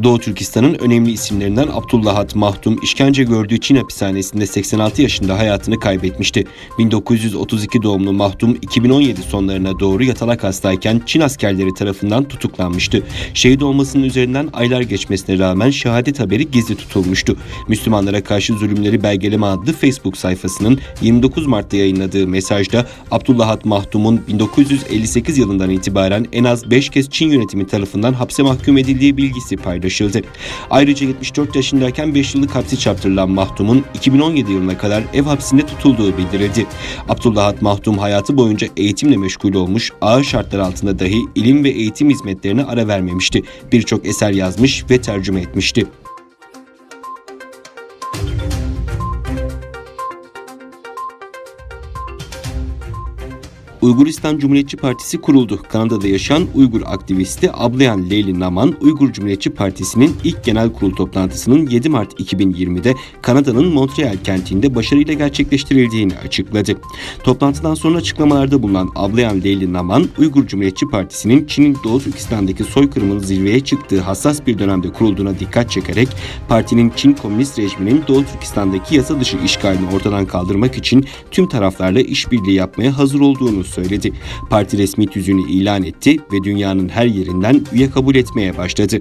Doğu Türkistan'ın önemli isimlerinden Abdullahat Mahdum işkence gördüğü Çin hapishanesinde 86 yaşında hayatını kaybetmişti. 1932 doğumlu Mahdum 2017 sonlarına doğru yatalak hastayken Çin askerleri tarafından tutuklanmıştı. Şehit olmasının üzerinden aylar geçmesine rağmen şehadet haberi gizli tutulmuştu. Müslümanlara karşı zulümleri belgeleme adlı Facebook sayfasının 29 Mart'ta yayınladığı mesajda Abdullahat Mahdum'un 1958 yılından itibaren en az 5 kez Çin yönetimi tarafından hapse mahkum edildiği bilgisi paylaşıldı. Ayrıca 74 yaşındayken 5 yıllık hapsi çarptırılan Mahdum'un 2017 yılına kadar ev hapsinde tutulduğu bildirildi. Abdullahat Mahdum hayatı boyunca eğitimle meşgul olmuş, ağır şartlar altında dahi ilim ve eğitim hizmetlerine ara vermemişti. Birçok eser yazmış ve tercüme etmişti. Uyguristan Cumhuriyetçi Partisi kuruldu. Kanada'da yaşayan Uygur aktivisti Ablayan Leyli Naman, Uygur Cumhuriyetçi Partisi'nin ilk genel kurul toplantısının 7 Mart 2020'de Kanada'nın Montreal kentinde başarıyla gerçekleştirildiğini açıkladı. Toplantıdan sonra açıklamalarda bulunan Ablayan Leyli Naman, Uygur Cumhuriyetçi Partisi'nin Çin'in Doğu Türkistan'daki soykırımın zirveye çıktığı hassas bir dönemde kurulduğuna dikkat çekerek, partinin Çin Komünist rejiminin Doğu Türkistan'daki yasa dışı işgalini ortadan kaldırmak için tüm taraflarla işbirliği yapmaya hazır olduğunu söyledi. Parti resmi tüzüğünü ilan etti ve dünyanın her yerinden üye kabul etmeye başladı.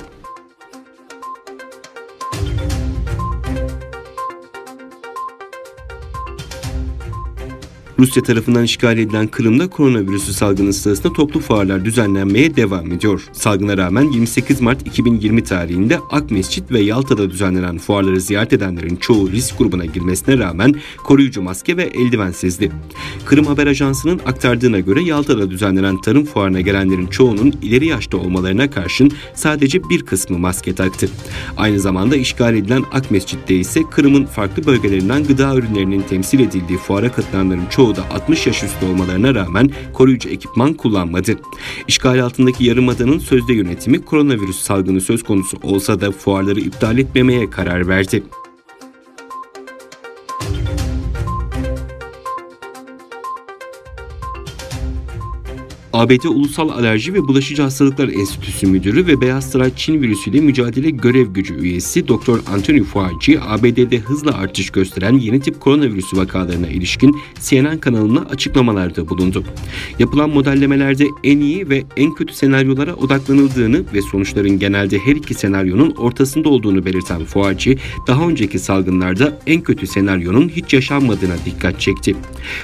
Rusya tarafından işgal edilen Kırım'da koronavirüsü salgını sırasında toplu fuarlar düzenlenmeye devam ediyor. Salgına rağmen 28 Mart 2020 tarihinde Akmescit ve Yalta'da düzenlenen fuarları ziyaret edenlerin çoğu risk grubuna girmesine rağmen koruyucu maske ve eldivensizdi. Kırım Haber Ajansı'nın aktardığına göre Yalta'da düzenlenen tarım fuarına gelenlerin çoğunun ileri yaşta olmalarına karşın sadece bir kısmı maske taktı. Aynı zamanda işgal edilen Akmescit'te ise Kırım'ın farklı bölgelerinden gıda ürünlerinin temsil edildiği fuara katılanların çoğu da 60 yaş üstü olmalarına rağmen koruyucu ekipman kullanmadı. İşgal altındaki Yarımada'nın sözde yönetimi koronavirüs salgını söz konusu olsa da fuarları iptal etmemeye karar verdi. ABD Ulusal Alerji ve Bulaşıcı Hastalıklar Enstitüsü Müdürü ve Beyaz Saray Çin virüsüyle mücadele görev gücü üyesi Dr. Anthony Fauci, ABD'de hızla artış gösteren yeni tip koronavirüsü vakalarına ilişkin CNN kanalına açıklamalarda bulundu. Yapılan modellemelerde en iyi ve en kötü senaryolara odaklanıldığını ve sonuçların genelde her iki senaryonun ortasında olduğunu belirten Fauci, daha önceki salgınlarda en kötü senaryonun hiç yaşanmadığına dikkat çekti.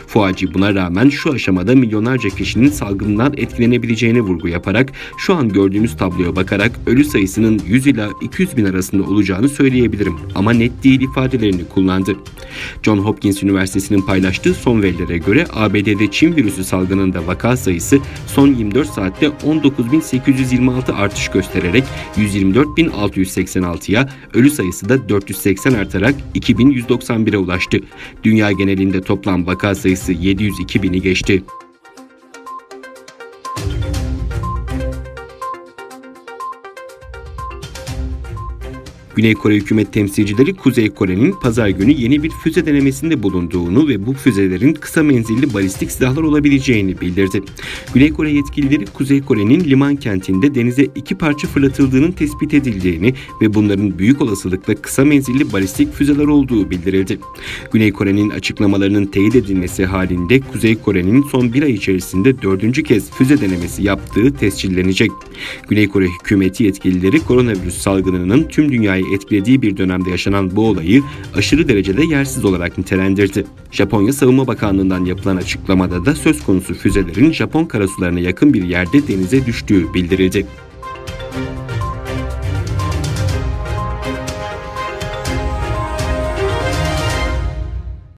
Fauci buna rağmen şu aşamada milyonlarca kişinin salgından etkilenebileceğine vurgu yaparak şu an gördüğümüz tabloya bakarak ölü sayısının 100 ila 200 bin arasında olacağını söyleyebilirim ama net değil ifadelerini kullandı. Johns Hopkins Üniversitesi'nin paylaştığı son verilere göre ABD'de Çin virüsü salgınında vaka sayısı son 24 saatte 19.826 artış göstererek 124.686'ya, ölü sayısı da 480 artarak 2.191'e ulaştı. Dünya genelinde toplam vaka sayısı 702 bini geçti. Güney Kore hükümet temsilcileri Kuzey Kore'nin pazar günü yeni bir füze denemesinde bulunduğunu ve bu füzelerin kısa menzilli balistik silahlar olabileceğini bildirdi. Güney Kore yetkilileri Kuzey Kore'nin liman kentinde denize 2 parça fırlatıldığının tespit edildiğini ve bunların büyük olasılıkla kısa menzilli balistik füzeler olduğu bildirildi. Güney Kore'nin açıklamalarının teyit edilmesi halinde Kuzey Kore'nin son bir ay içerisinde 4. kez füze denemesi yaptığı tescillenecek. Güney Kore hükümeti yetkilileri koronavirüs salgınının tüm dünyayı etkilediği bir dönemde yaşanan bu olayı aşırı derecede yersiz olarak nitelendirdi. Japonya Savunma Bakanlığı'ndan yapılan açıklamada da söz konusu füzelerin Japon karasularına yakın bir yerde denize düştüğü bildirildi.